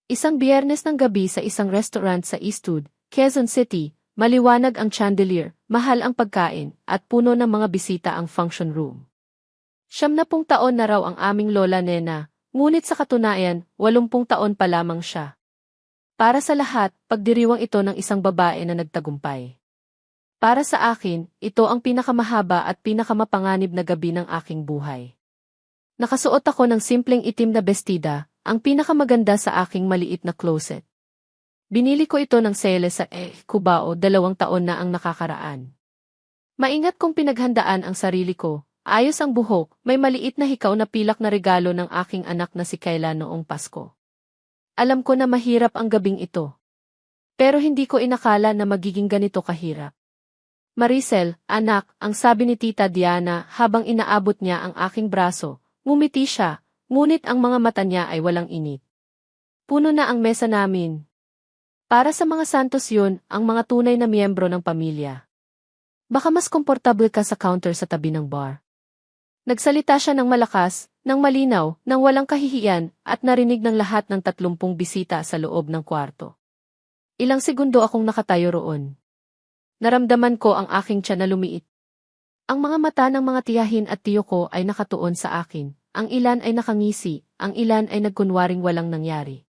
Isang Biyernes ng gabi sa isang restaurant sa Eastwood, Quezon City, maliwanag ang chandelier, mahal ang pagkain, at puno ng mga bisita ang function room. 70 taon na raw ang aming lola Nena, ngunit sa katunayan, 80 taon pa lamang siya. Para sa lahat, pagdiriwang ito ng isang babae na nagtagumpay. Para sa akin, ito ang pinakamahaba at pinakamapanganib na gabi ng aking buhay. Nakasuot ako ng simpleng itim na bestida, ang pinakamaganda sa aking maliit na closet. Binili ko ito ng sale sa Cubao 2 taon na ang nakakaraan. Maingat kong pinaghandaan ang sarili ko, ayos ang buhok, may maliit na hikaw na pilak na regalo ng aking anak na si Kayla noong Pasko. Alam ko na mahirap ang gabing ito. Pero hindi ko inakala na magiging ganito kahirap. Maricel, anak, ang sabi ni Tita Diana habang inaabot niya ang aking braso, ngumiti siya, ngunit ang mga mata niya ay walang init. Puno na ang mesa namin. Para sa mga santos yun, ang mga tunay na miyembro ng pamilya. Baka mas komportable ka sa counter sa tabi ng bar. Nagsalita siya ng malakas, ng malinaw, ng walang kahihiyan, at narinig ng lahat ng 30 bisita sa loob ng kwarto. Ilang segundo akong nakatayo roon. Naramdaman ko ang aking tiyan na lumiit. Ang mga mata ng mga tiyahin at tiyo ko ay nakatuon sa akin. Ang ilan ay nakangisi, ang ilan ay nagkunwaring walang nangyari.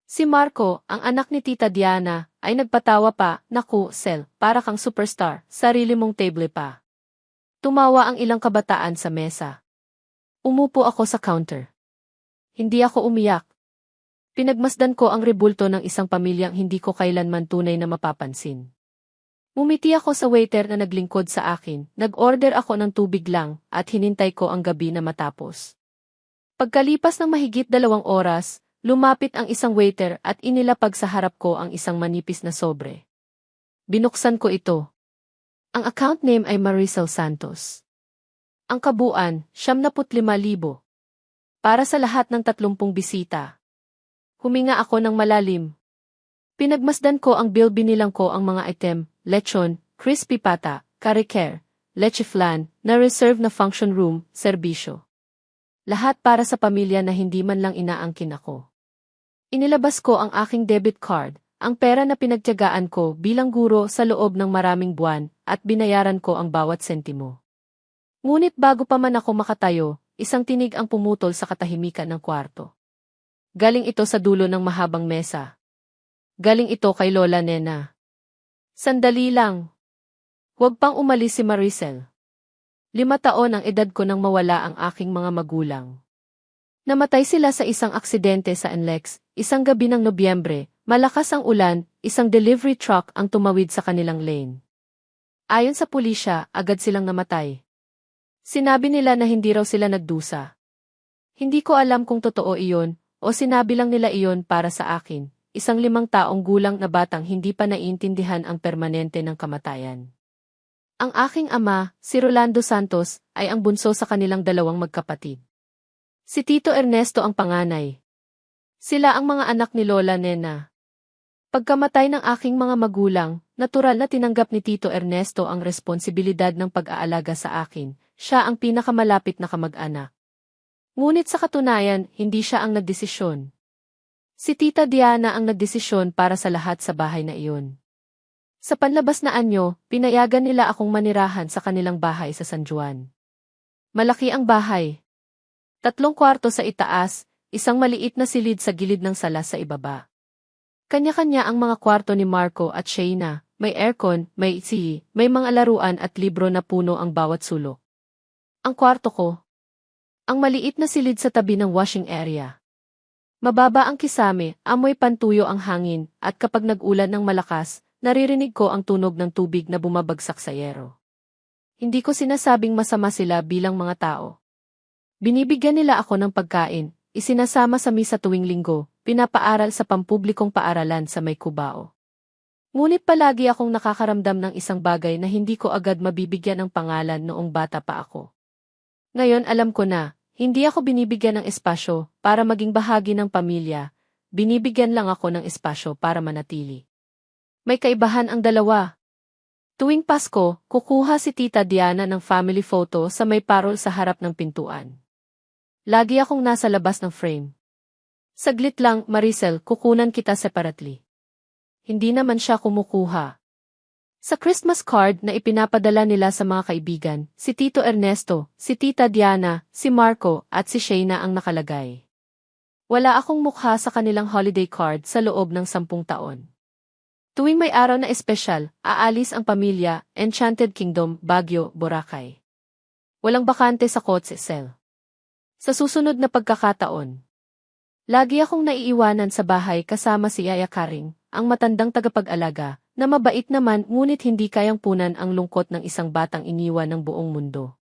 Si Marco, ang anak ni Tita Diana, ay nagpatawa pa, naku, Sel, para kang superstar, sarili mong table pa. Tumawa ang ilang kabataan sa mesa. Umupo ako sa counter. Hindi ako umiyak. Pinagmasdan ko ang rebulto ng isang pamilyang hindi ko kailanman tunay na mapapansin. Umiti ako sa waiter na naglingkod sa akin, nag-order ako ng tubig lang, at hinintay ko ang gabi na matapos. Pagkalipas ng mahigit 2 oras, lumapit ang isang waiter at inilapag sa harap ko ang isang manipis na sobre. Binuksan ko ito. Ang account name ay Maricel Santos. Ang kabuuan, 75,000. Para sa lahat ng 30 bisita. Huminga ako ng malalim. Pinagmasdan ko ang bill, binilang ko ang mga item, lechon, crispy pata, kare-kare, leche flan, na reserve na function room, serbisyo. Lahat para sa pamilya na hindi man lang inaangkin ako. Inilabas ko ang aking debit card, ang pera na pinagtiyagaan ko bilang guro sa loob ng maraming buwan, at binayaran ko ang bawat sentimo. Ngunit bago pa man ako makatayo, isang tinig ang pumutol sa katahimikan ng kwarto. Galing ito sa dulo ng mahabang mesa. Galing ito kay Lola Nena. Sandali lang. Huwag pang umalis si Maricel. 5 taon ang edad ko nang mawala ang aking mga magulang. Namatay sila sa isang aksidente sa NLEX, isang gabi ng Nobyembre, malakas ang ulan, isang delivery truck ang tumawid sa kanilang lane. Ayon sa pulisya, agad silang namatay. Sinabi nila na hindi raw sila nagdusa. Hindi ko alam kung totoo iyon, o sinabi lang nila iyon para sa akin. Isang 5 taong gulang na batang hindi pa naiintindihan ang permanente ng kamatayan. Ang aking ama, si Rolando Santos, ay ang bunso sa kanilang 2 magkapatid. Si Tito Ernesto ang panganay. Sila ang mga anak ni Lola Nena. Pagkamatay ng aking mga magulang, natural na tinanggap ni Tito Ernesto ang responsibilidad ng pag-aalaga sa akin. Siya ang pinakamalapit na kamag-anak. Ngunit sa katunayan, hindi siya ang nagdesisyon. Si Tita Diana ang nagdesisyon para sa lahat sa bahay na iyon. Sa panlabas na anyo, pinayagan nila akong manirahan sa kanilang bahay sa San Juan. Malaki ang bahay. 3 kwarto sa itaas, isang maliit na silid sa gilid ng sala sa ibaba. Kanya-kanya ang mga kwarto ni Marco at Shayna, may aircon, may AC, may mga laruan at libro na puno ang bawat sulok. Ang kwarto ko. Ang maliit na silid sa tabi ng washing area. Mababa ang kisame, amoy pantuyo ang hangin, at kapag nag-ulan ng malakas, naririnig ko ang tunog ng tubig na bumabagsak sa yero. Hindi ko sinasabing masama sila bilang mga tao. Binibigyan nila ako ng pagkain, isinasama sa misa tuwing linggo, pinapaaral sa pampublikong paaralan sa may Cubao. Ngunit palagi akong nakakaramdam ng isang bagay na hindi ko agad mabibigyan ng pangalan noong bata pa ako. Ngayon alam ko na, hindi ako binibigyan ng espasyo para maging bahagi ng pamilya, binibigyan lang ako ng espasyo para manatili. May kaibahan ang dalawa. Tuwing Pasko, kukuha si Tita Diana ng family photo sa may parol sa harap ng pintuan. Lagi akong nasa labas ng frame. Saglit lang, Maricel, kukunan kita separately. Hindi naman siya kumukuha. Sa Christmas card na ipinapadala nila sa mga kaibigan, si Tito Ernesto, si Tita Diana, si Marco, at si Shayna ang nakalagay. Wala akong mukha sa kanilang holiday card sa loob ng 10 taon. Tuwing may araw na espesyal, aalis ang pamilya, Enchanted Kingdom, Baguio, Boracay. Walang bakante sa kotse cell. Sa susunod na pagkakataon, lagi akong naiiwanan sa bahay kasama si Yaya Karing, ang matandang tagapag-alaga, na mabait naman ngunit hindi kayang punan ang lungkot ng isang batang iniwan ng buong mundo.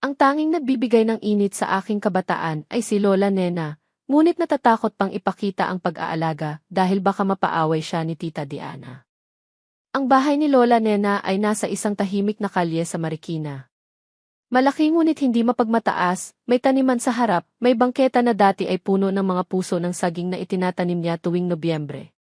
Ang tanging nagbibigay ng init sa aking kabataan ay si Lola Nena, ngunit natatakot pang ipakita ang pag-aalaga dahil baka mapaaway siya ni Tita Diana. Ang bahay ni Lola Nena ay nasa isang tahimik na kalye sa Marikina. Malaki ngunit hindi mapagmataas, may taniman sa harap, may bangketa na dati ay puno ng mga puso ng saging na itinatanim niya tuwing Nobyembre.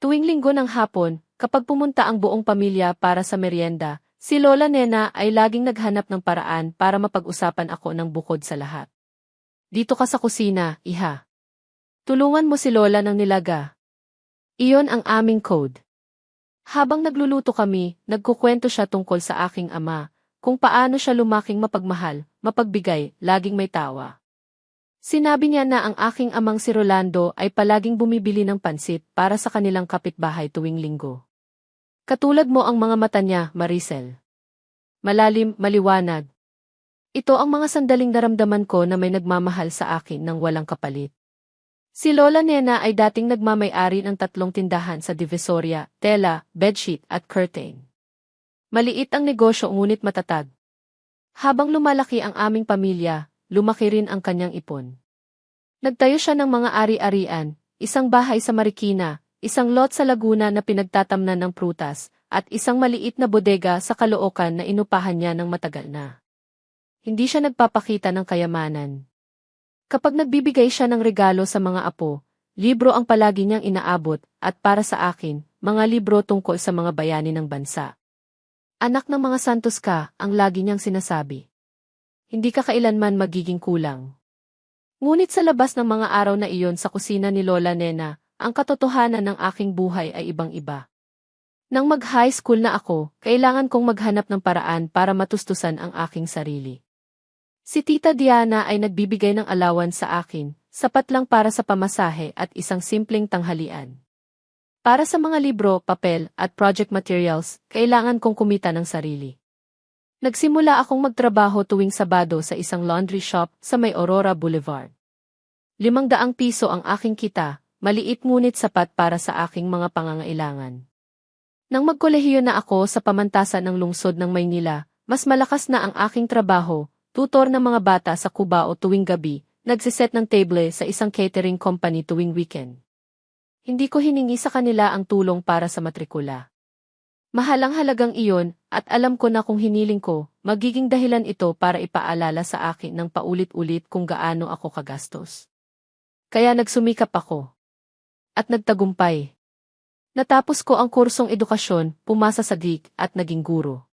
Tuwing linggo ng hapon, kapag pumunta ang buong pamilya para sa merienda, si Lola Nena ay laging naghanap ng paraan para mapag-usapan ako ng bukod sa lahat. Dito ka sa kusina, iha. Tulungan mo si Lola ng nilaga. Iyon ang aming code. Habang nagluluto kami, nagkukwento siya tungkol sa aking ama, kung paano siya lumaking mapagmahal, mapagbigay, laging may tawa. Sinabi niya na ang aking amang si Rolando ay palaging bumibili ng pansit para sa kanilang kapitbahay tuwing linggo. Katulad mo ang mga mata niya, Maricel. Malalim, maliwanag. Ito ang mga sandaling naramdaman ko na may nagmamahal sa akin ng walang kapalit. Si Lola Nena ay dating nagmamay-ari ng 3 tindahan sa Divisoria, tela, bedsheet at curtain. Maliit ang negosyo ngunit matatag. Habang lumalaki ang aming pamilya, lumaki rin ang kanyang ipon. Nagtayo siya ng mga ari-arian, isang bahay sa Marikina, isang lot sa Laguna na pinagtatamnan ng prutas, at isang maliit na bodega sa Caloocan na inupahan niya ng matagal na. Hindi siya nagpapakita ng kayamanan. Kapag nagbibigay siya ng regalo sa mga apo, libro ang palagi niyang inaabot, at para sa akin, mga libro tungkol sa mga bayani ng bansa. Anak ng mga santos ka, ang lagi niyang sinasabi. Hindi ka kailanman magiging kulang. Ngunit sa labas ng mga araw na iyon sa kusina ni Lola Nena, ang katotohanan ng aking buhay ay ibang-iba. Nang mag-high school na ako, kailangan kong maghanap ng paraan para matustusan ang aking sarili. Si Tita Diana ay nagbibigay ng alawan sa akin, sapat lang para sa pamasahe at isang simpleng tanghalian. Para sa mga libro, papel, at project materials, kailangan kong kumita ng sarili. Nagsimula akong magtrabaho tuwing Sabado sa isang laundry shop sa may Aurora Boulevard. 500 piso ang aking kita, maliit ngunit sapat para sa aking mga pangangailangan. Nang magkolehiyo na ako sa pamantasan ng lungsod ng Maynila, mas malakas na ang aking trabaho, tutor ng mga bata sa Cubao tuwing gabi, nagsiset ng table sa isang catering company tuwing weekend. Hindi ko hiningi sa kanila ang tulong para sa matrikula. Mahalang halagang iyon, at alam ko na kung hiniling ko, magiging dahilan ito para ipaalala sa akin ng paulit-ulit kung gaano ako kagastos. Kaya nagsumikap ako. At nagtagumpay. Natapos ko ang kursong edukasyon, pumasa sa DIC, at naging guro.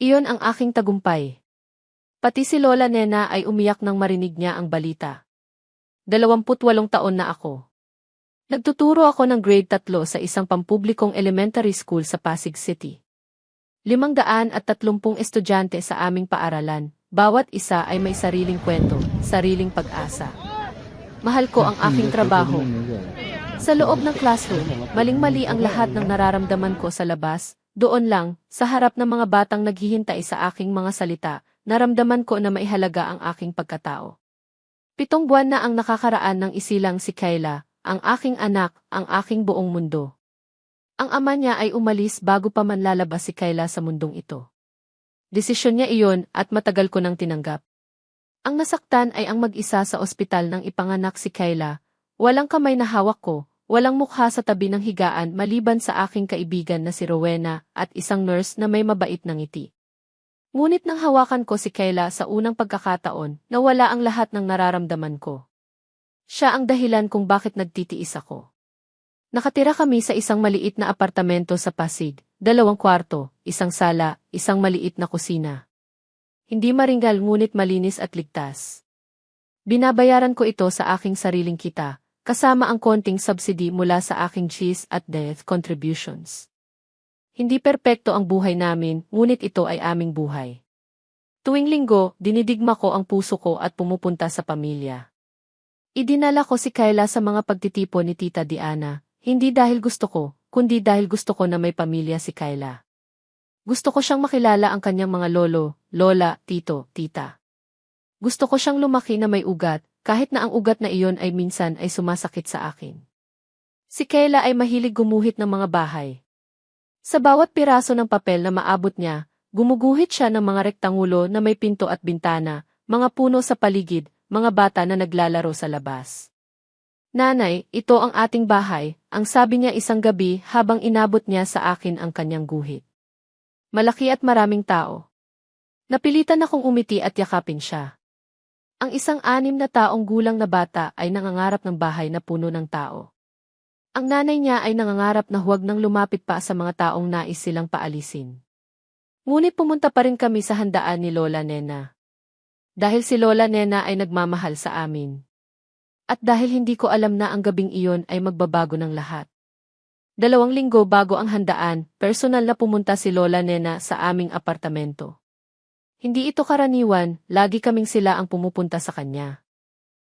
Iyon ang aking tagumpay. Pati si Lola Nena ay umiyak nang marinig niya ang balita. 28 taon na ako. Nagtuturo ako ng grade 3 sa isang pampublikong elementary school sa Pasig City. 530 estudyante sa aming paaralan, bawat isa ay may sariling kwento, sariling pag-asa. Mahal ko ang aking trabaho. Sa loob ng classroom, maling-mali ang lahat ng nararamdaman ko sa labas, doon lang, sa harap ng mga batang naghihintay sa aking mga salita, naramdaman ko na maihalaga ang aking pagkatao. 7 buwan na ang nakakaraan ng isilang si Kayla, ang aking anak, ang aking buong mundo. Ang ama niya ay umalis bago pa man lalabas si Kayla sa mundong ito. Desisyon niya iyon at matagal ko nang tinanggap. Ang nasaktan ay ang mag-isa sa ospital nang ipanganak si Kayla. Walang kamay na hawak ko, walang mukha sa tabi ng higaan maliban sa aking kaibigan na si Rowena at isang nurse na may mabait na ngiti. Ngunit nang hawakan ko si Kayla sa unang pagkakataon, nawala ang lahat ng nararamdaman ko. Siya ang dahilan kung bakit nagtitiis ako. Nakatira kami sa isang maliit na apartamento sa Pasig, 2 kwarto, isang sala, isang maliit na kusina. Hindi maringgal ngunit malinis at ligtas. Binabayaran ko ito sa aking sariling kita, kasama ang konting subsidy mula sa aking cheese at death contributions. Hindi perpekto ang buhay namin, ngunit ito ay aming buhay. Tuwing linggo, dinidigma ko ang puso ko at pumupunta sa pamilya. Idinala ko si Kayla sa mga pagtitipon ni Tita Diana, hindi dahil gusto ko, kundi dahil gusto ko na may pamilya si Kayla. Gusto ko siyang makilala ang kanyang mga lolo, lola, tito, tita. Gusto ko siyang lumaki na may ugat, kahit na ang ugat na iyon ay minsan ay sumasakit sa akin. Si Kayla ay mahilig gumuhit ng mga bahay. Sa bawat piraso ng papel na maabot niya, gumuguhit siya ng mga rektangulo na may pinto at bintana, mga puno sa paligid, mga bata na naglalaro sa labas. Nanay, ito ang ating bahay, ang sabi niya isang gabi habang inabot niya sa akin ang kanyang guhit. Malaki at maraming tao. Napilitan akong umiti at yakapin siya. Ang isang 6 na taong gulang na bata ay nangangarap ng bahay na puno ng tao. Ang nanay niya ay nangangarap na huwag nang lumapit pa sa mga taong nais silang paalisin. Ngunit pumunta pa rin kami sa handaan ni Lola Nena. Dahil si Lola Nena ay nagmamahal sa amin. At dahil hindi ko alam na ang gabing iyon ay magbabago ng lahat. 2 linggo bago ang handaan, personal na pumunta si Lola Nena sa aming apartamento. Hindi ito karaniwan, lagi kaming sila ang pumupunta sa kanya.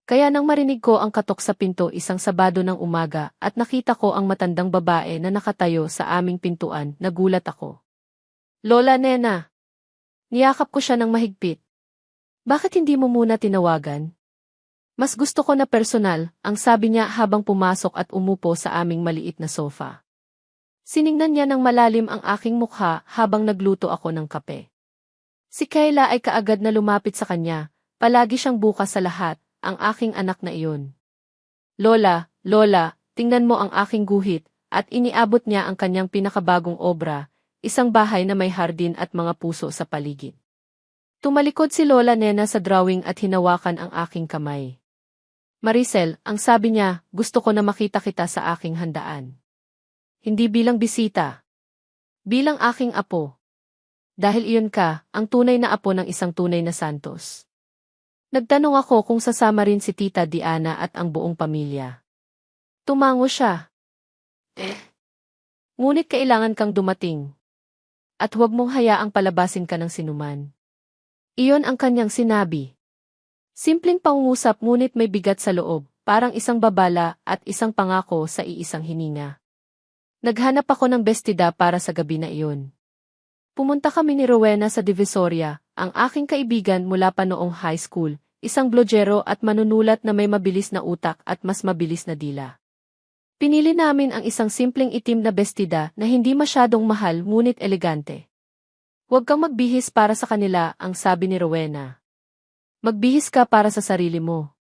Kaya nang marinig ko ang katok sa pinto isang Sabado ng umaga at nakita ko ang matandang babae na nakatayo sa aming pintuan, nagulat ako. Lola Nena! Niyakap ko siya ng mahigpit. Bakit hindi mo muna tinawagan? Mas gusto ko na personal, ang sabi niya habang pumasok at umupo sa aming maliit na sofa. Siningnan niya ng malalim ang aking mukha habang nagluto ako ng kape. Si Kayla ay kaagad na lumapit sa kanya, palagi siyang bukas sa lahat, ang aking anak na iyon. Lola, Lola, tingnan mo ang aking guhit, at iniabot niya ang kanyang pinakabagong obra, isang bahay na may hardin at mga puso sa paligid. Tumalikod si Lola Nena sa drawing at hinawakan ang aking kamay. Maricel, ang sabi niya, gusto ko na makita kita sa aking handaan. Hindi bilang bisita. Bilang aking apo. Dahil iyon ka, ang tunay na apo ng isang tunay na santos. Nagtanong ako kung sasama rin si Tita Diana at ang buong pamilya. Tumango siya. Ngunit kailangan kang dumating. At huwag mong hayaang palabasin ka ng sinuman. Iyon ang kanyang sinabi. Simpleng pangungusap ngunit may bigat sa loob, parang isang babala at isang pangako sa iisang hininga. Naghanap ako ng bestida para sa gabi na iyon. Pumunta kami ni Rowena sa Divisoria, ang aking kaibigan mula pa noong high school, isang blogero at manunulat na may mabilis na utak at mas mabilis na dila. Pinili namin ang isang simpleng itim na bestida na hindi masyadong mahal ngunit elegante. Huwag kang magbihis para sa kanila, ang sabi ni Rowena. Magbihis ka para sa sarili mo.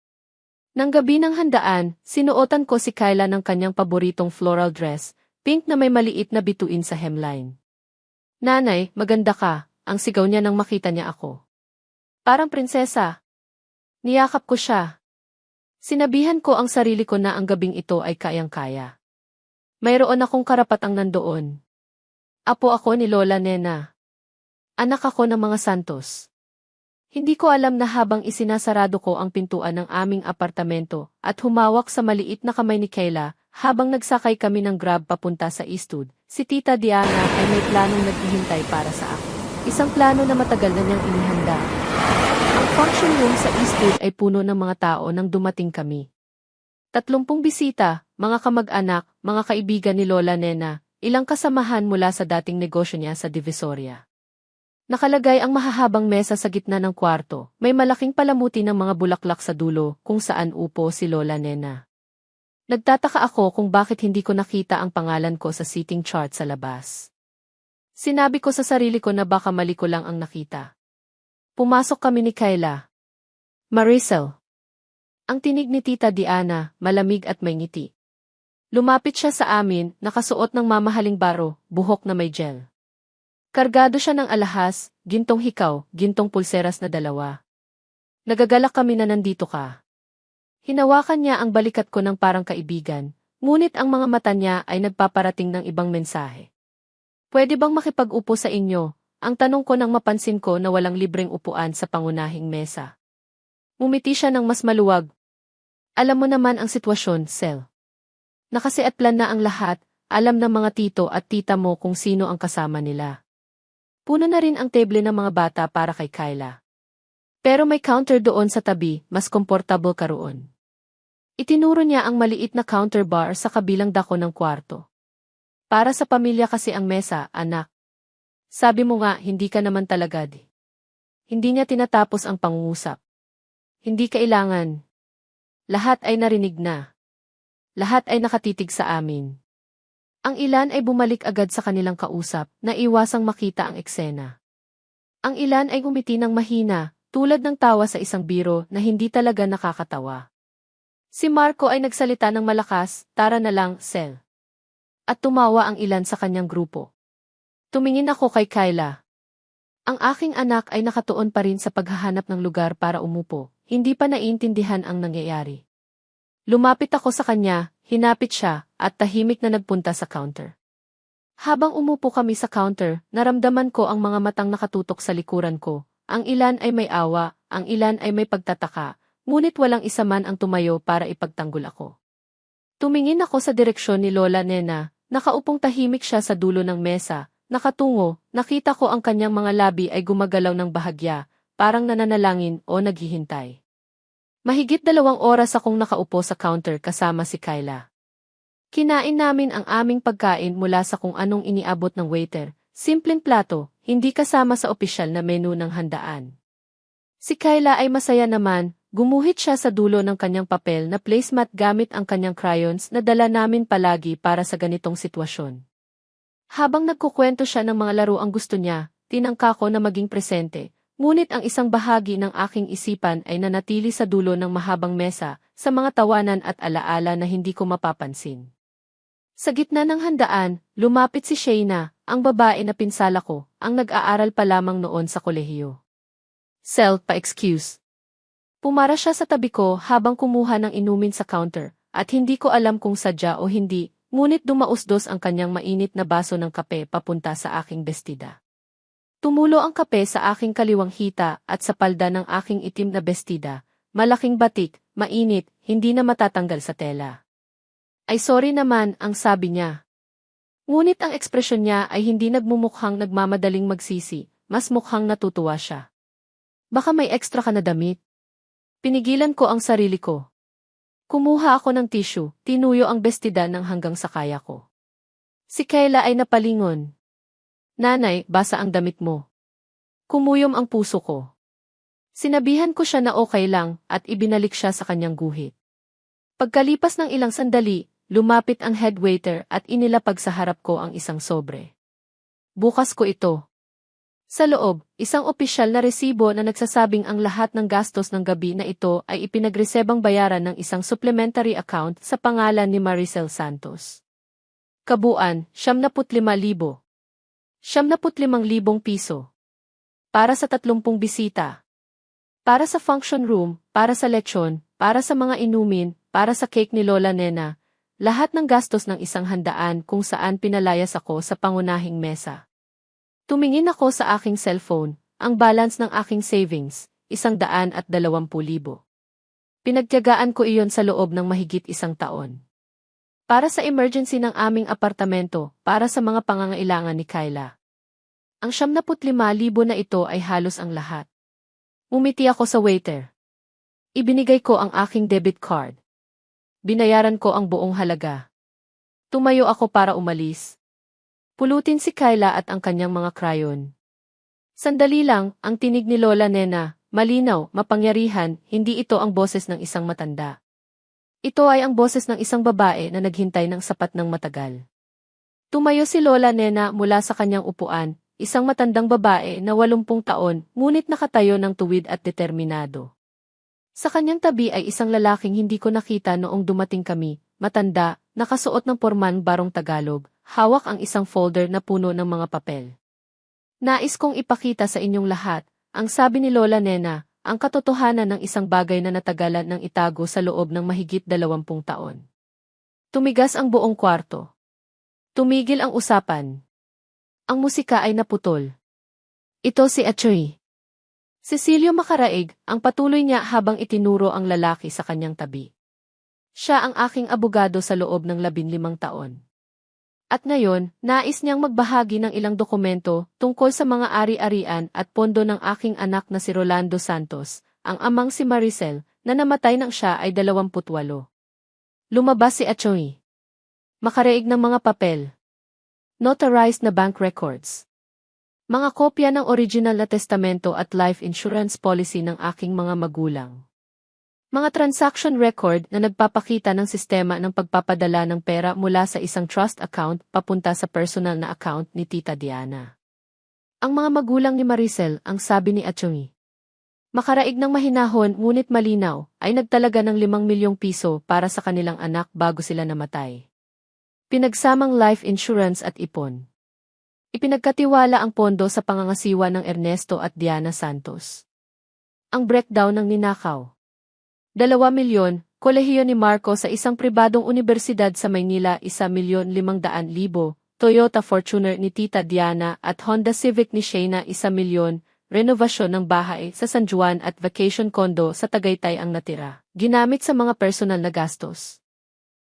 Nang gabi ng handaan, sinuotan ko si Kayla ng kanyang paboritong floral dress, pink na may maliit na bituin sa hemline. Nanay, maganda ka, ang sigaw niya nang makita niya ako. Parang prinsesa. Niyakap ko siya. Sinabihan ko ang sarili ko na ang gabing ito ay kayang-kaya. Mayroon akong karapatang nandoon. Apo ako ni Lola Nena. Anak ako ng mga santos. Hindi ko alam na habang isinasarado ko ang pintuan ng aming apartamento at humawak sa maliit na kamay ni Kayla, habang nagsakay kami ng Grab papunta sa Eastwood, si Tita Diana ay may planong naghihintay para sa akin. Isang plano na matagal na niyang inihanda. Ang function room sa Eastwood ay puno ng mga tao nang dumating kami. 30 bisita, mga kamag-anak, mga kaibigan ni Lola Nena, ilang kasamahan mula sa dating negosyo niya sa Divisoria. Nakalagay ang mahahabang mesa sa gitna ng kwarto, may malaking palamuti ng mga bulaklak sa dulo kung saan upo si Lola Nena. Nagtataka ako kung bakit hindi ko nakita ang pangalan ko sa seating chart sa labas. Sinabi ko sa sarili ko na baka mali ko lang ang nakita. Pumasok kami ni Kayla. Maricel. Ang tinig ni Tita Diana, malamig at may ngiti. Lumapit siya sa amin, nakasuot ng mamahaling baro, buhok na may gel. Kargado siya ng alahas, gintong hikaw, gintong pulseras na 2. Nagagalak kami na nandito ka. Hinawakan niya ang balikat ko ng parang kaibigan, ngunit ang mga mata niya ay nagpaparating ng ibang mensahe. Pwede bang makipag-upo sa inyo? Ang tanong ko nang mapansin ko na walang libreng upuan sa pangunahing mesa. Umiti siya ng mas maluwag. Alam mo naman ang sitwasyon, Sel. Nakasiatplan na ang lahat, alam ng mga tito at tita mo kung sino ang kasama nila. Puno na rin ang teble ng mga bata para kay Kyla. Pero may counter doon sa tabi, mas komportable ka roon. Itinuro niya ang maliit na counter bar sa kabilang dako ng kwarto. Para sa pamilya kasi ang mesa, anak. Sabi mo nga, hindi ka naman talaga di. Hindi niya tinatapos ang pangungusap. Hindi kailangan. Lahat ay narinig na. Lahat ay nakatitig sa amin. Ang ilan ay bumalik agad sa kanilang kausap, na iwasang makita ang eksena. Ang ilan ay ngumiti ng mahina, tulad ng tawa sa isang biro na hindi talaga nakakatawa. Si Marco ay nagsalita ng malakas, tara na lang, Sel. At tumawa ang ilan sa kanyang grupo. Tumingin ako kay Kyla. Ang aking anak ay nakatuon pa rin sa paghahanap ng lugar para umupo, hindi pa naiintindihan ang nangyayari. Lumapit ako sa kanya, hinapit siya, at tahimik na nagpunta sa counter. Habang umupo kami sa counter, naramdaman ko ang mga matang nakatutok sa likuran ko. Ang ilan ay may awa, ang ilan ay may pagtataka, ngunit walang isa man ang tumayo para ipagtanggol ako. Tumingin ako sa direksyon ni Lola Nena, nakaupong tahimik siya sa dulo ng mesa, nakatungo, nakita ko ang kanyang mga labi ay gumagalaw ng bahagya, parang nananalangin o naghihintay. Mahigit 2 oras akong nakaupo sa counter kasama si Kyla. Kinain namin ang aming pagkain mula sa kung anong iniabot ng waiter, simpleng plato, hindi kasama sa opisyal na menu ng handaan. Si Kyla ay masaya naman, gumuhit siya sa dulo ng kanyang papel na placemat gamit ang kanyang crayons na dala namin palagi para sa ganitong sitwasyon. Habang nagkukwento siya ng mga laro ang gusto niya, tinangka ko na maging presente. Ngunit ang isang bahagi ng aking isipan ay nanatili sa dulo ng mahabang mesa, sa mga tawanan at alaala na hindi ko mapapansin. Sa gitna ng handaan, lumapit si Shayna, ang babae na pinsala ko, ang nag-aaral pa lamang noon sa kolehiyo. Sel, pa-excuse. Pumara siya sa tabi ko habang kumuha ng inumin sa counter, at hindi ko alam kung sadya o hindi, ngunit dumausdos ang kanyang mainit na baso ng kape papunta sa aking bestida. Tumulo ang kape sa aking kaliwang hita at sa palda ng aking itim na bestida, malaking batik, mainit, hindi na matatanggal sa tela. Ay sorry naman, ang sabi niya. Ngunit ang ekspresyon niya ay hindi nagmumukhang nagmamadaling magsisi, mas mukhang natutuwa siya. Baka may extra ka na damit? Pinigilan ko ang sarili ko. Kumuha ako ng tissue, tinuyo ang bestida ng hanggang sa kaya ko. Si Kyla ay napalingon. Nanay, basa ang damit mo. Kumuyom ang puso ko. Sinabihan ko siya na okay lang at ibinalik siya sa kanyang guhit. Pagkalipas ng ilang sandali, lumapit ang head waiter at inilapag sa harap ko ang isang sobre. Bukas ko ito. Sa loob, isang opisyal na resibo na nagsasabing ang lahat ng gastos ng gabi na ito ay ipinagresebang bayaran ng isang supplementary account sa pangalan ni Maricel Santos. Kabuuan, 75,000. 75,000 piso. Para sa 30 bisita. Para sa function room, para sa lechon, para sa mga inumin, para sa cake ni Lola Nena, lahat ng gastos ng isang handaan kung saan pinalayas ako sa pangunahing mesa. Tumingin ako sa aking cellphone, ang balance ng aking savings, 120,000. Pinagtiyagaan ko iyon sa loob ng mahigit 1 taon. Para sa emergency ng aming apartamento, para sa mga pangangailangan ni Kyla. Ang 75,000 na ito ay halos ang lahat. Umiti ako sa waiter. Ibinigay ko ang aking debit card. Binayaran ko ang buong halaga. Tumayo ako para umalis. Pulutin si Kyla at ang kanyang mga crayon. Sandali lang, ang tinig ni Lola Nena, malinaw, mapangyarihan, hindi ito ang boses ng isang matanda. Ito ay ang boses ng isang babae na naghintay ng sapat ng matagal. Tumayo si Lola Nena mula sa kanyang upuan, isang matandang babae na 80 taon, ngunit nakatayo ng tuwid at determinado. Sa kanyang tabi ay isang lalaking hindi ko nakita noong dumating kami, matanda, nakasuot ng porman barong Tagalog, hawak ang isang folder na puno ng mga papel. Nais kong ipakita sa inyong lahat, ang sabi ni Lola Nena, ang katotohanan ng isang bagay na natagalan ng itago sa loob ng mahigit 20 taon. Tumigas ang buong kwarto. Tumigil ang usapan. Ang musika ay naputol. Ito si Atty. Cecilio Macaraig, ang patuloy niya habang itinuro ang lalaki sa kanyang tabi. Siya ang aking abogado sa loob ng 15 taon. At ngayon, nais niyang magbahagi ng ilang dokumento tungkol sa mga ari-arian at pondo ng aking anak na si Rolando Santos, ang amang si Maricel, na namatay nang siya ay 28. Lumabas si Atty. Makareig ng mga papel. Notarized na bank records. Mga kopya ng original na testamento at life insurance policy ng aking mga magulang. Mga transaction record na nagpapakita ng sistema ng pagpapadala ng pera mula sa isang trust account papunta sa personal na account ni Tita Diana. Ang mga magulang ni Maricel, ang sabi ni Atty. Makaraig ng mahinahon ngunit malinaw, ay nagtalaga ng 5 milyong piso para sa kanilang anak bago sila namatay. Pinagsamang life insurance at ipon. Ipinagkatiwala ang pondo sa pangangasiwa ng Ernesto at Diana Santos. Ang breakdown ng ninakaw. 2 milyon, kolehiyo ni Marco sa isang pribadong universidad sa Maynila 1,500,000, Toyota Fortuner ni Tita Diana at Honda Civic ni Shayna 1 milyon, renovasyon ng bahay sa San Juan at vacation condo sa Tagaytay ang natira, ginamit sa mga personal na gastos.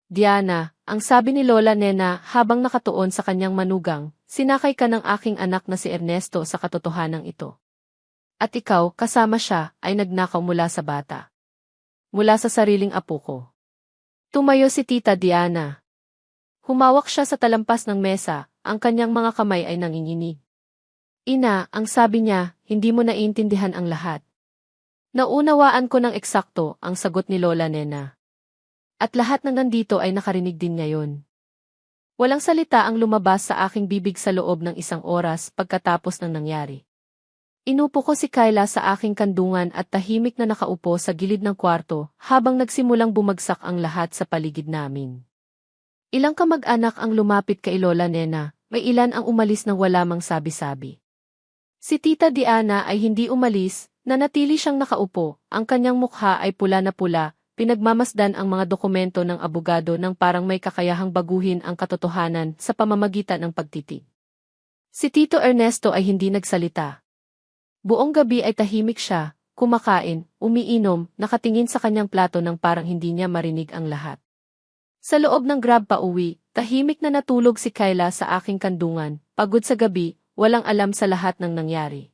Diana, ang sabi ni Lola Nena habang nakatuon sa kanyang manugang, sinakay ka ng aking anak na si Ernesto sa katotohanang ito. At ikaw, kasama siya, ay nagnakaw mula sa bata. Mula sa sariling apo ko. Tumayo si Tita Diana. Humawak siya sa talampas ng mesa, ang kanyang mga kamay ay nanginginig. Ina, ang sabi niya, hindi mo naiintindihan ang lahat. Naunawaan ko ng eksakto ang sagot ni Lola Nena. At lahat ng nandito ay nakarinig din ngayon. Walang salita ang lumabas sa aking bibig sa loob ng 1 oras pagkatapos ng nangyari. Inupo ko si Kyla sa aking kandungan at tahimik na nakaupo sa gilid ng kwarto habang nagsimulang bumagsak ang lahat sa paligid namin. Ilang kamag-anak ang lumapit kay Lola Nena, may ilan ang umalis nang wala mang sabi-sabi. Si Tita Diana ay hindi umalis, nanatili siyang nakaupo, ang kanyang mukha ay pula na pula, pinagmamasdan ang mga dokumento ng abogado nang parang may kakayahang baguhin ang katotohanan sa pamamagitan ng pagtitig. Si Tito Ernesto ay hindi nagsalita. Buong gabi ay tahimik siya, kumakain, umiinom, nakatingin sa kanyang plato nang parang hindi niya marinig ang lahat. Sa loob ng grab pa uwi, tahimik na natulog si Kyla sa aking kandungan, pagod sa gabi, walang alam sa lahat ng nangyari.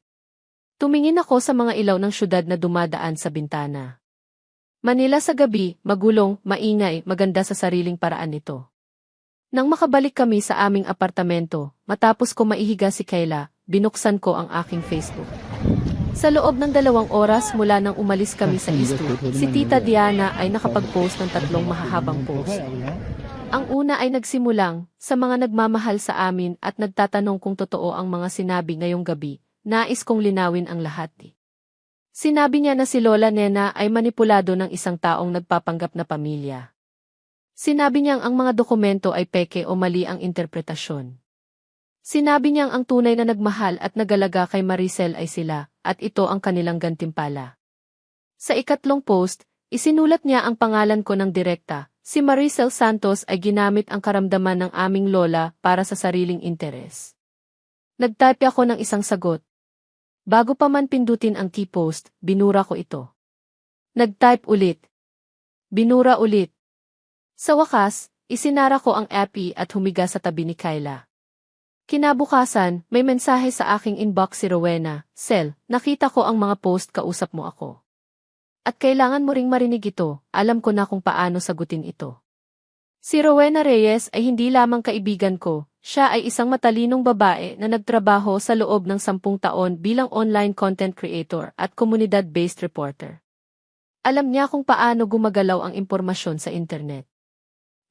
Tumingin ako sa mga ilaw ng syudad na dumadaan sa bintana. Manila sa gabi, magulong, maingay, maganda sa sariling paraan nito. Nang makabalik kami sa aming apartamento, matapos ko maihiga si Kyla, binuksan ko ang aking Facebook. Sa loob ng 2 oras mula nang umalis kami sa Eastwood, si Tita Diana ay nakapag-post ng 3 mahahabang post. Ang una ay nagsimulang, sa mga nagmamahal sa amin at nagtatanong kung totoo ang mga sinabi ngayong gabi, nais kong linawin ang lahat. Sinabi niya na si Lola Nena ay manipulado ng isang taong nagpapanggap na pamilya. Sinabi niyang ang mga dokumento ay peke o mali ang interpretasyon. Sinabi niyang ang tunay na nagmahal at nagalaga kay Maricel ay sila, at ito ang kanilang gantimpala. Sa ikatlong post, isinulat niya ang pangalan ko ng direkta, si Maricel Santos ay ginamit ang karamdaman ng aming lola para sa sariling interes. Nagtype ako ng isang sagot. Bago pa man pindutin ang key post, binura ko ito. Nagtype ulit. Binura ulit. Sa wakas, isinara ko ang appy at humiga sa tabi ni Kyla. Kinabukasan, may mensahe sa aking inbox si Rowena, Sel, nakita ko ang mga post kausap mo ako. At kailangan mo ring marinig ito, alam ko na kung paano sagutin ito. Si Rowena Reyes ay hindi lamang kaibigan ko, siya ay isang matalinong babae na nagtrabaho sa loob ng 10 taon bilang online content creator at komunidad-based reporter. Alam niya kung paano gumagalaw ang impormasyon sa internet.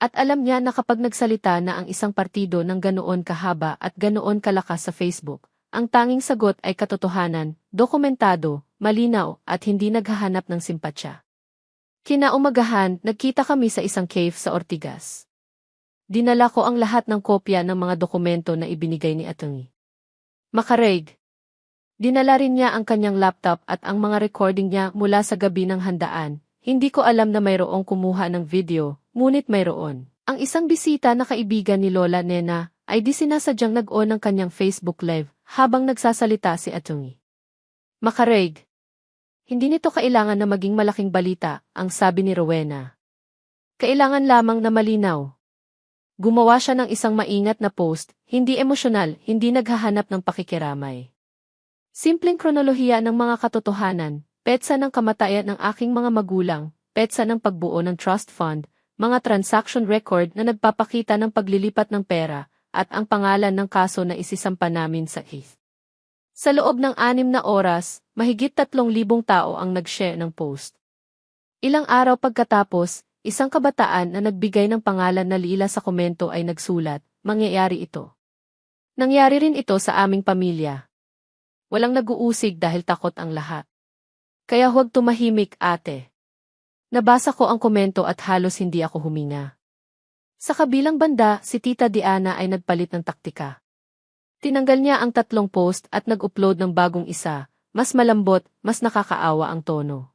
At alam niya na kapag nagsalita na ang isang partido ng ganoon kahaba at ganoon kalakas sa Facebook, ang tanging sagot ay katotohanan, dokumentado, malinaw at hindi naghahanap ng simpatsya. Kinaumagahan, nagkita kami sa isang cave sa Ortigas. Dinala ko ang lahat ng kopya ng mga dokumento na ibinigay ni Atty. Makareig. Dinala rin niya ang kanyang laptop at ang mga recording niya mula sa gabi ng handaan. Hindi ko alam na mayroong kumuha ng video, ngunit mayroon. Ang isang bisita na kaibigan ni Lola Nena ay di sinasadyang nag-on ng kanyang Facebook Live habang nagsasalita si Atty. Makareig. Hindi nito kailangan na maging malaking balita, ang sabi ni Rowena. Kailangan lamang na malinaw. Gumawa siya ng isang maingat na post, hindi emosyonal, hindi naghahanap ng pakikiramay. Simpleng kronolohiya ng mga katotohanan, petsa ng kamatayan ng aking mga magulang, petsa ng pagbuo ng trust fund, mga transaction record na nagpapakita ng paglilipat ng pera, at ang pangalan ng kaso na isisampa namin sa HIF. Sa loob ng 6 na oras, mahigit 3,000 tao ang nag-share ng post. Ilang araw pagkatapos, isang kabataan na nagbigay ng pangalan na Lila sa komento ay nagsulat, mangyayari ito. Nangyari rin ito sa aming pamilya. Walang nag-uusig dahil takot ang lahat. Kaya huwag tumahimik, ate. Nabasa ko ang komento at halos hindi ako huminga. Sa kabilang banda, si Tita Diana ay nagpalit ng taktika. Tinanggal niya ang 3 post at nag-upload ng bagong isa, mas malambot, mas nakakaawa ang tono.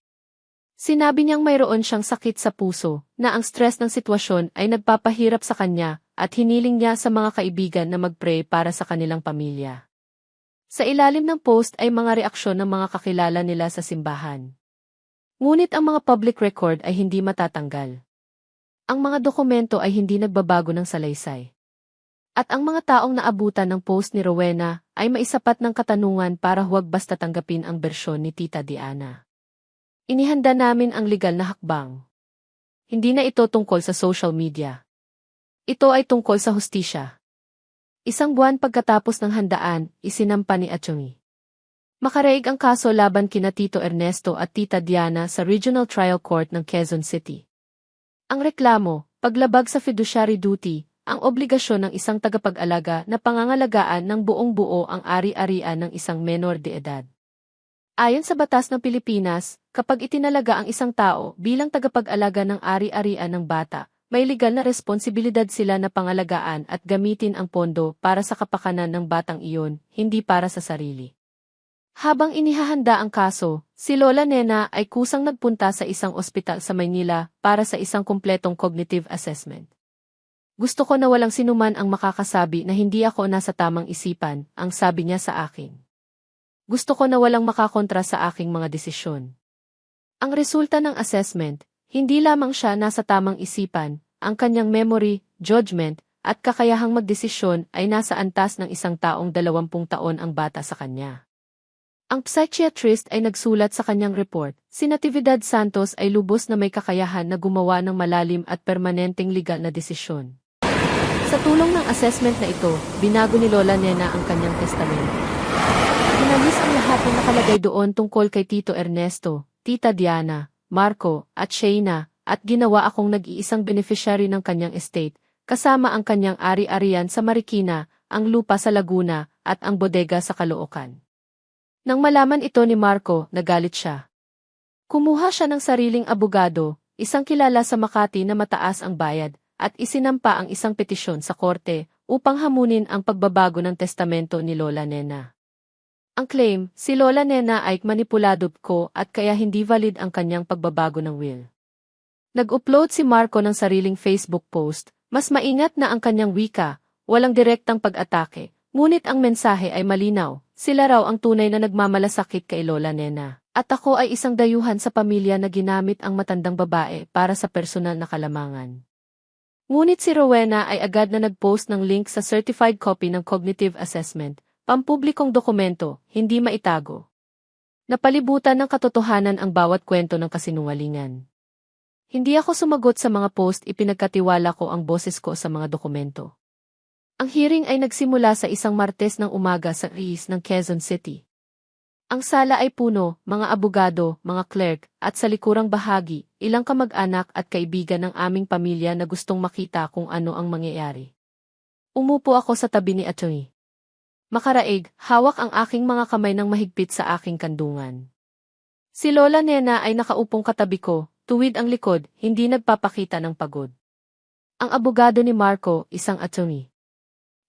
Sinabi niyang mayroon siyang sakit sa puso, na ang stress ng sitwasyon ay nagpapahirap sa kanya, at hiniling niya sa mga kaibigan na mag-pray para sa kanilang pamilya. Sa ilalim ng post ay mga reaksyon ng mga kakilala nila sa simbahan. Ngunit ang mga public record ay hindi matatanggal. Ang mga dokumento ay hindi nagbabago ng salaysay. At ang mga taong naabutan ng post ni Rowena ay maisapat ng katanungan para huwag basta tanggapin ang bersyon ni Tita Diana. Inihanda namin ang legal na hakbang. Hindi na ito tungkol sa social media. Ito ay tungkol sa hustisya. 1 buwan pagkatapos ng handaan, isinampa ni Atty. Makaraig ang kaso laban kina Tito Ernesto at Tita Diana sa Regional Trial Court ng Quezon City. Ang reklamo, paglabag sa fiduciary duty, ang obligasyon ng isang tagapag-alaga na pangangalagaan ng buong-buo ang ari-arian ng isang menor de edad. Ayon sa batas ng Pilipinas, kapag itinalaga ang isang tao bilang tagapag-alaga ng ari-arian ng bata, may legal na responsibilidad sila na pangalagaan at gamitin ang pondo para sa kapakanan ng batang iyon, hindi para sa sarili. Habang inihahanda ang kaso, si Lola Nena ay kusang nagpunta sa isang ospital sa Maynila para sa isang kumpletong cognitive assessment. Gusto ko na walang sinuman ang makakasabi na hindi ako nasa tamang isipan, ang sabi niya sa akin. Gusto ko na walang makakontra sa aking mga desisyon. Ang resulta ng assessment, hindi lamang siya nasa tamang isipan, ang kanyang memory, judgment, at kakayahang magdesisyon ay nasa antas ng isang taong 20 taon ang bata sa kanya. Ang psychiatrist ay nagsulat sa kanyang report, si Natividad Santos ay lubos na may kakayahan na gumawa ng malalim at permanenteng legal na desisyon. Sa tulong ng assessment na ito, binago ni Lola Nena ang kanyang testamento. Inalis ang lahat na nakalagay doon tungkol kay Tito Ernesto, Tita Diana, Marco, at Shayna, at ginawa akong nag-iisang beneficiary ng kanyang estate, kasama ang kanyang ari-arian sa Marikina, ang lupa sa Laguna, at ang bodega sa Caloocan. Nang malaman ito ni Marco, nagalit siya. Kumuha siya ng sariling abogado, isang kilala sa Makati na mataas ang bayad, at isinampa ang isang petisyon sa korte upang hamunin ang pagbabago ng testamento ni Lola Nena. Ang claim, si Lola Nena ay manipulado ko at kaya hindi valid ang kanyang pagbabago ng will. Nag-upload si Marco ng sariling Facebook post, mas maingat na ang kanyang wika, walang direktang pag-atake, ngunit ang mensahe ay malinaw, sila raw ang tunay na nagmamalasakit kay Lola Nena, at ako ay isang dayuhan sa pamilya na ginamit ang matandang babae para sa personal na kalamangan. Ngunit si Rowena ay agad na nag-post ng link sa certified copy ng cognitive assessment, pampublikong dokumento, hindi maitago. Napalibutan ng katotohanan ang bawat kwento ng kasinungalingan. Hindi ako sumagot sa mga post, ipinagkatiwala ko ang boses ko sa mga dokumento. Ang hearing ay nagsimula sa isang Martes ng umaga sa RIS ng Quezon City. Ang sala ay puno, mga abogado, mga clerk, at sa likurang bahagi, ilang kamag-anak at kaibigan ng aming pamilya na gustong makita kung ano ang mangyayari. Umupo ako sa tabi ni Atty. Makaraig, hawak ang aking mga kamay ng mahigpit sa aking kandungan. Si Lola Nena ay nakaupong katabi ko, tuwid ang likod, hindi nagpapakita ng pagod. Ang abogado ni Marco, isang attorney.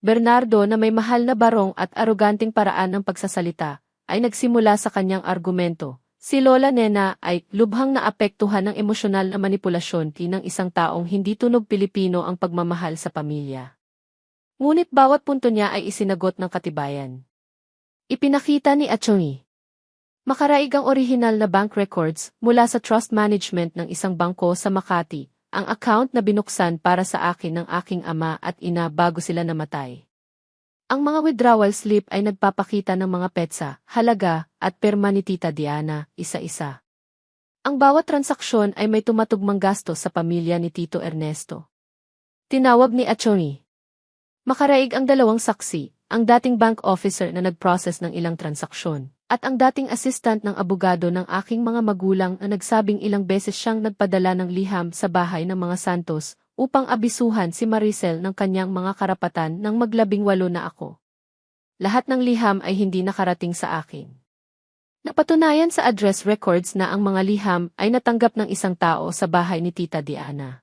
Bernardo na may mahal na barong at aroganting paraan ng pagsasalita, ay nagsimula sa kanyang argumento. Si Lola Nena ay lubhang naapektuhan ng emosyonal na manipulasyon ng isang taong hindi tunog Pilipino ang pagmamahal sa pamilya. Ngunit bawat punto niya ay isinagot ng katibayan. Ipinakita ni Atty. Makaraig ang orihinal na bank records mula sa trust management ng isang bangko sa Makati, ang account na binuksan para sa akin ng aking ama at ina bago sila namatay. Ang mga withdrawal slip ay nagpapakita ng mga petsa, halaga, at perma ni Tita Diana, isa-isa. Ang bawat transaksyon ay may tumatugmang gasto sa pamilya ni Tito Ernesto. Tinawag ni Atty. Makaraig ang dalawang saksi, ang dating bank officer na nag-process ng ilang transaksyon, at ang dating assistant ng abogado ng aking mga magulang na nagsabing ilang beses siyang nagpadala ng liham sa bahay ng mga Santos upang abisuhan si Maricel ng kanyang mga karapatan ng maglabing-walo na ako. Lahat ng liham ay hindi nakarating sa akin. Napatunayan sa address records na ang mga liham ay natanggap ng isang tao sa bahay ni Tita Diana.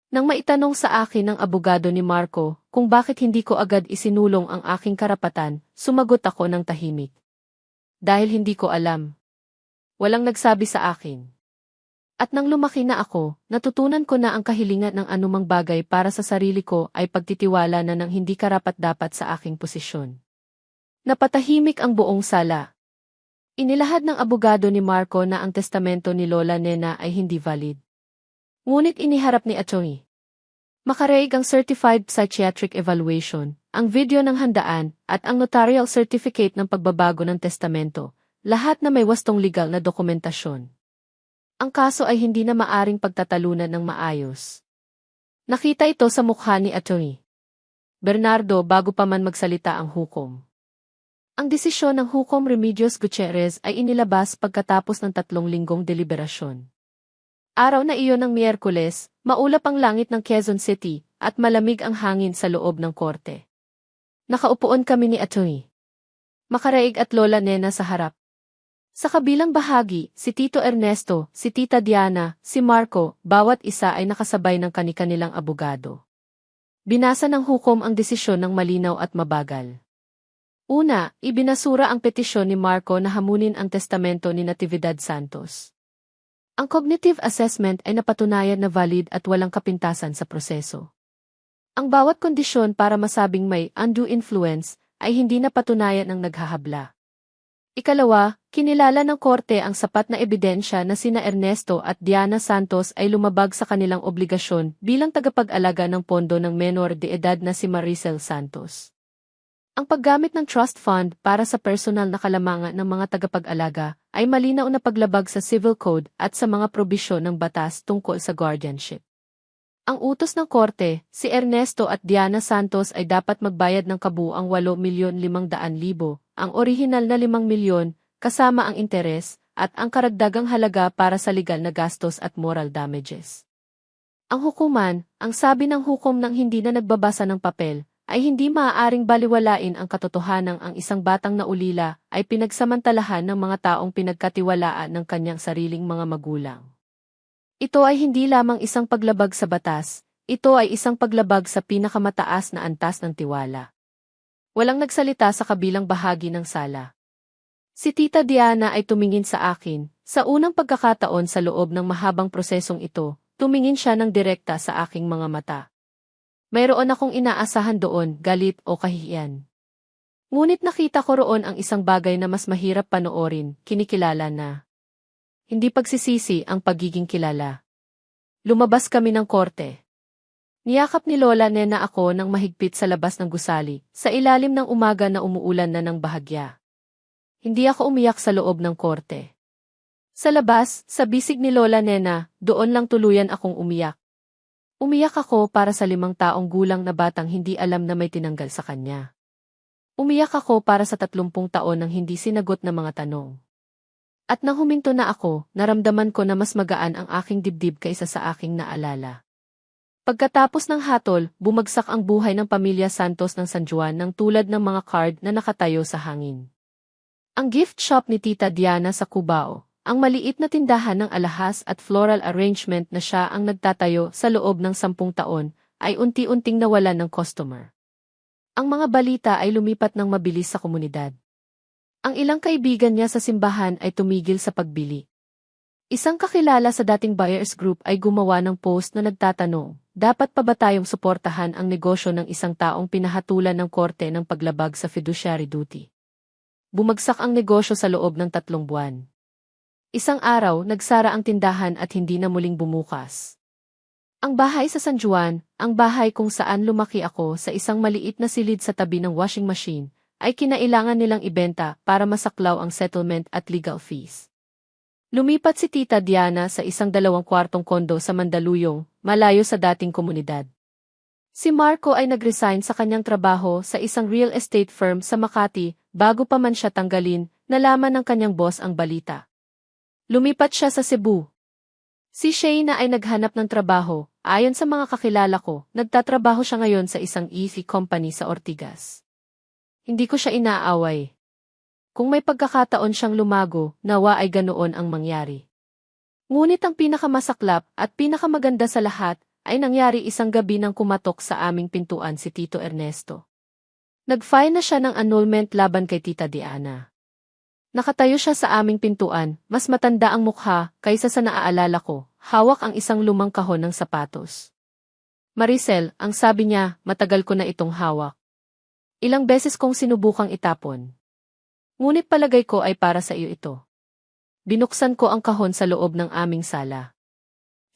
Nang maitanong sa akin ng abogado ni Marco kung bakit hindi ko agad isinulong ang aking karapatan, sumagot ako ng tahimik. Dahil hindi ko alam. Walang nagsabi sa akin. At nang lumaki na ako, natutunan ko na ang kahilingan ng anumang bagay para sa sarili ko ay pagtitiwala na ng hindi karapat-dapat sa aking posisyon. Napatahimik ang buong sala. Inilahad ng abogado ni Marco na ang testamento ni Lola Nena ay hindi valid. Ngunit iniharap ni Atty. Makaraig ang Certified Psychiatric Evaluation, ang video ng handaan, at ang notarial certificate ng pagbabago ng testamento, lahat na may wastong legal na dokumentasyon. Ang kaso ay hindi na maaring pagtatalunan ng maayos. Nakita ito sa mukha ni Atty. Bernardo bago pa man magsalita ang hukom. Ang desisyon ng Hukom Remedios Gutierrez ay inilabas pagkatapos ng 3 linggong deliberasyon. Araw na iyon ng Miyerkules, maulap ang langit ng Quezon City, at malamig ang hangin sa loob ng korte. Nakaupuan kami ni Atty. Makaraig at Lola Nena sa harap. Sa kabilang bahagi, si Tito Ernesto, si Tita Diana, si Marco, bawat isa ay nakasabay ng kani-kanilang abogado. Binasa ng hukom ang desisyon ng malinaw at mabagal. Una, ibinasura ang petisyon ni Marco na hamunin ang testamento ni Natividad Santos. Ang cognitive assessment ay napatunayan na valid at walang kapintasan sa proseso. Ang bawat kondisyon para masabing may undue influence ay hindi napatunayan ng naghahabla. Ikalawa, kinilala ng korte ang sapat na ebidensya na sina Ernesto at Diana Santos ay lumabag sa kanilang obligasyon bilang tagapag-alaga ng pondo ng menor de edad na si Maricel Santos. Ang paggamit ng trust fund para sa personal na kalamangan ng mga tagapag-alaga ay malinaw na paglabag sa civil code at sa mga probisyon ng batas tungkol sa guardianship. Ang utos ng korte, si Ernesto at Diana Santos ay dapat magbayad ng kabuuang 8,500,000, ang orihinal na 5 milyon, kasama ang interes, at ang karagdagang halaga para sa legal na gastos at moral damages. Ang hukuman, ang sabi ng hukom nang hindi na nagbabasa ng papel, ay hindi maaaring baliwalain ang katotohanang ang isang batang naulila ay pinagsamantalahan ng mga taong pinagkatiwalaan ng kanyang sariling mga magulang. Ito ay hindi lamang isang paglabag sa batas, ito ay isang paglabag sa pinakamataas na antas ng tiwala. Walang nagsalita sa kabilang bahagi ng sala. Si Tita Diana ay tumingin sa akin, sa unang pagkakataon sa loob ng mahabang prosesong ito, tumingin siya ng direkta sa aking mga mata. Mayroon akong inaasahan doon, galit o kahihiyan. Ngunit nakita ko roon ang isang bagay na mas mahirap panoorin, kinikilala na. Hindi pagsisisi ang pagiging kilala. Lumabas kami ng korte. Niyakap ni Lola Nena ako ng mahigpit sa labas ng gusali, sa ilalim ng umaga na umuulan na ng bahagya. Hindi ako umiyak sa loob ng korte. Sa labas, sa bisig ni Lola Nena, doon lang tuluyan akong umiyak. Umiyak ako para sa 5 taong gulang na batang hindi alam na may tinanggal sa kanya. Umiyak ako para sa 30 taon ng hindi sinagot na mga tanong. At nang huminto na ako, naramdaman ko na mas magaan ang aking dibdib kaysa sa aking naalala. Pagkatapos ng hatol, bumagsak ang buhay ng pamilya Santos ng San Juan ng tulad ng mga card na nakatayo sa hangin. Ang gift shop ni Tita Diana sa Cubao, ang maliit na tindahan ng alahas at floral arrangement na siya ang nagtatayo sa loob ng 10 taon, ay unti-unting nawalan ng customer. Ang mga balita ay lumipat ng mabilis sa komunidad. Ang ilang kaibigan niya sa simbahan ay tumigil sa pagbili. Isang kakilala sa dating buyers group ay gumawa ng post na nagtatanong, dapat pa ba tayong suportahan ang negosyo ng isang taong pinahatulan ng korte ng paglabag sa fiduciary duty? Bumagsak ang negosyo sa loob ng 3 buwan. Isang araw, nagsara ang tindahan at hindi na muling bumukas. Ang bahay sa San Juan, ang bahay kung saan lumaki ako sa isang maliit na silid sa tabi ng washing machine, ay kinailangan nilang ibenta para masaklaw ang settlement at legal fees. Lumipat si Tita Diana sa isang 2 kwartong kondo sa Mandaluyong, malayo sa dating komunidad. Si Marco ay nag-resign sa kanyang trabaho sa isang real estate firm sa Makati bago pa man siya tanggalin, nalaman ng kanyang boss ang balita. Lumipat siya sa Cebu. Si Shayna ay naghanap ng trabaho, ayon sa mga kakilala ko, nagtatrabaho siya ngayon sa isang EV company sa Ortigas. Hindi ko siya inaaway. Kung may pagkakataon siyang lumago, nawa ay ganoon ang mangyari. Ngunit ang pinakamasaklap at pinakamaganda sa lahat, ay nangyari isang gabi nang kumatok sa aming pintuan si Tito Ernesto. Nag-file na siya ng annulment laban kay Tita Diana. Nakatayo siya sa aming pintuan, mas matanda ang mukha kaysa sa naaalala ko, hawak ang isang lumang kahon ng sapatos. Maricel, ang sabi niya, matagal ko na itong hawak. Ilang beses kong sinubukang itapon. Ngunit palagay ko ay para sa iyo ito. Binuksan ko ang kahon sa loob ng aming sala.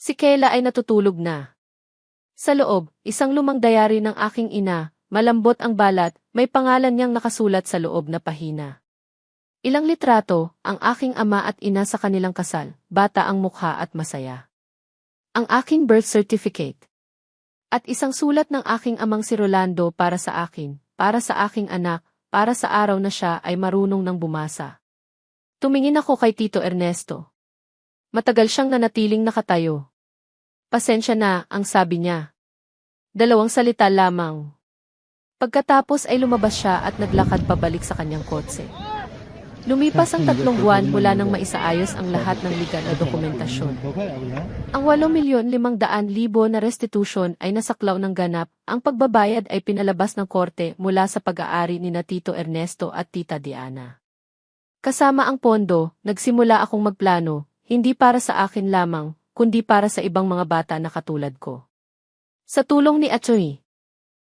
Si Kayla ay natutulog na. Sa loob, isang lumang diary ng aking ina, malambot ang balat, may pangalan niyang nakasulat sa loob na pahina. Ilang litrato, ang aking ama at ina sa kanilang kasal, bata ang mukha at masaya. Ang aking birth certificate. At isang sulat ng aking amang si Rolando para sa akin, para sa aking anak, para sa araw na siya ay marunong nang bumasa. Tumingin ako kay Tito Ernesto. Matagal siyang nanatiling nakatayo. Pasensya na, ang sabi niya. 2 salita lamang. Pagkatapos ay lumabas siya at naglakad pabalik sa kanyang kotse. Lumipas ang 3 buwan mula nang maisaayos ang lahat ng legal na dokumentasyon. Ang 8,500,000 na restitution ay nasaklaw ng ganap, ang pagbabayad ay pinalabas ng korte mula sa pag-aari ni na Tito Ernesto at Tita Diana. Kasama ang pondo, nagsimula akong magplano, hindi para sa akin lamang, kundi para sa ibang mga bata na katulad ko. Sa tulong ni Atty.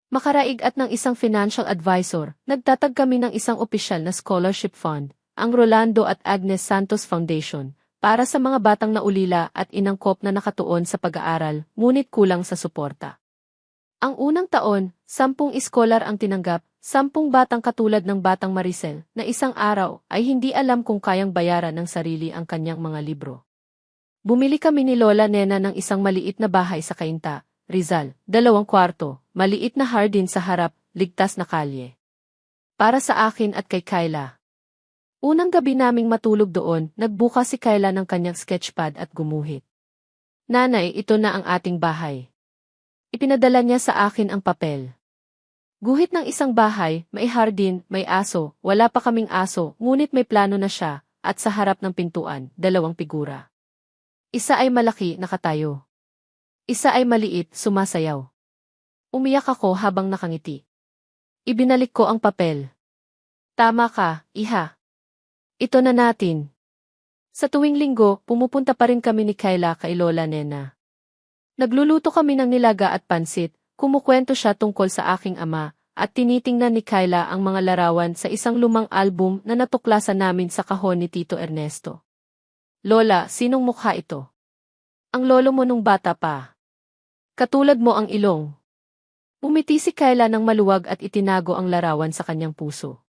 Makaraig at ng isang financial advisor, nagtatag kami ng isang opisyal na scholarship fund, ang Rolando at Agnes Santos Foundation, para sa mga batang naulila at inangkop na nakatuon sa pag-aaral, ngunit kulang sa suporta. Ang unang taon, 10 iskolar ang tinanggap, 10 batang katulad ng Batang Maricel, na isang araw ay hindi alam kung kayang bayaran ng sarili ang kanyang mga libro. Bumili kami ni Lola Nena ng isang maliit na bahay sa Cainta, Rizal, 2 kwarto, maliit na hardin sa harap, ligtas na kalye. Para sa akin at kay Kayla. Unang gabi naming matulog doon, nagbukas si Kayla ng kanyang sketchpad at gumuhit. Nanay, ito na ang ating bahay. Ipinadala niya sa akin ang papel. Guhit ng isang bahay, may hardin, may aso, wala pa kaming aso, ngunit may plano na siya, at sa harap ng pintuan, 2 figura. Isa ay malaki, nakatayo. Isa ay maliit, sumasayaw. Umiyak ako habang nakangiti. Ibinalik ko ang papel. Tama ka, iha. Ito na natin. Sa tuwing linggo, pumupunta pa rin kami ni Kayla kay Lola Nena. Nagluluto kami ng nilaga at pansit, kumukwento siya tungkol sa aking ama, at tinitingnan ni Kayla ang mga larawan sa isang lumang album na natuklasan namin sa kahon ni Tito Ernesto. Lola, sinong mukha ito? Ang lolo mo nung bata pa. Katulad mo ang ilong. Umiti si Kayla ng maluwag at itinago ang larawan sa kanyang puso.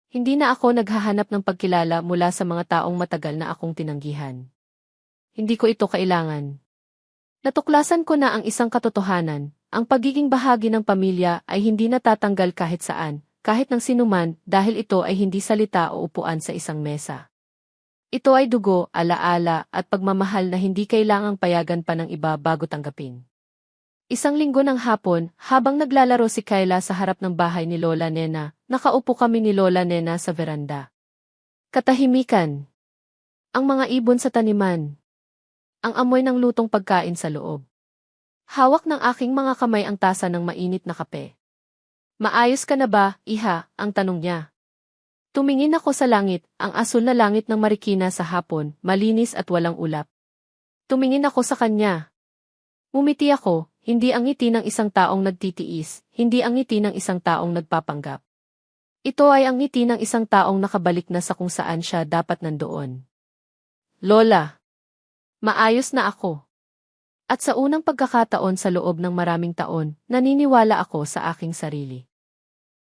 Hindi na ako naghahanap ng pagkilala mula sa mga taong matagal na akong tinanggihan. Hindi ko ito kailangan. Natuklasan ko na ang isang katotohanan, ang pagiging bahagi ng pamilya ay hindi natatanggal kahit saan, kahit ng sinuman, dahil ito ay hindi salita o upuan sa isang mesa. Ito ay dugo, alaala, at pagmamahal na hindi kailangang payagan pa ng iba bago tanggapin. Isang linggo ng hapon, habang naglalaro si Kayla sa harap ng bahay ni Lola Nena, nakaupo kami ni Lola Nena sa veranda. Katahimikan. Ang mga ibon sa taniman. Ang amoy ng lutong pagkain sa loob. Hawak ng aking mga kamay ang tasa ng mainit na kape. Maayos ka na ba, iha? Ang tanong niya. Tumingin ako sa langit, ang asul na langit ng Marikina sa hapon, malinis at walang ulap. Tumingin ako sa kanya. Ngumiti ako. Hindi ang ngiti ng isang taong nagtitiis, hindi ang ngiti ng isang taong nagpapanggap. Ito ay ang ngiti ng isang taong nakabalik na sa kung saan siya dapat nandoon. Lola, maayos na ako. At sa unang pagkakataon sa loob ng maraming taon, naniniwala ako sa aking sarili.